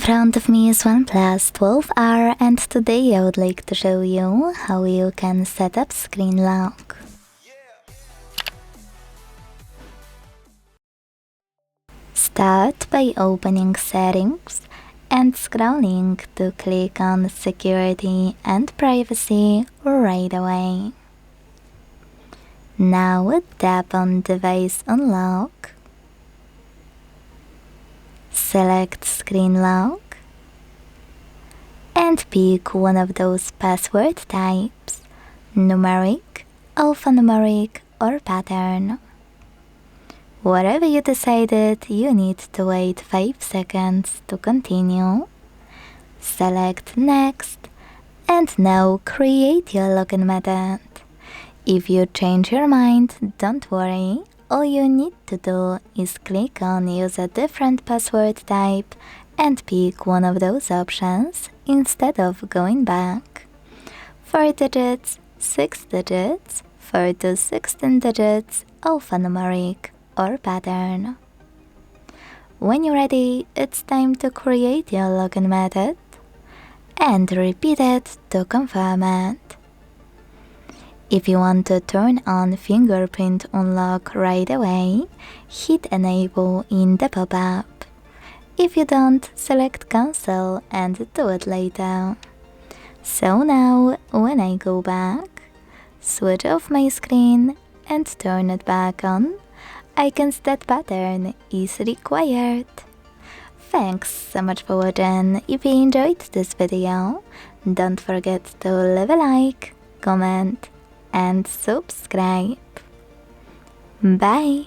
front of me is OnePlus 12R, and today I would like to show you how you can set up screen lock. Start by opening Settings and scrolling to click on Security and Privacy right away. Now tap on Device Unlock. Select Screen Lock and pick one of those password types: numeric, alphanumeric, or pattern. Whatever you decided, you need to wait 5 seconds to continue. Select Next, and now create your login method. If you change your mind, don't worry. All you need to do is click on Use a different password type and pick one of those options instead of going back. 4 digits, 6 digits, 4 to 16 digits, alphanumeric, or pattern. When you're ready, it's time to create your login method and repeat it to confirm it. If you want to turn on Fingerprint Unlock right away, hit Enable in the pop-up. If you don't, select Cancel and do it later. So now, when I go back, switch off my screen and turn it back on, I can see that pattern is required. Thanks so much for watching. If you enjoyed this video, don't forget to leave a like, comment, and subscribe. Bye!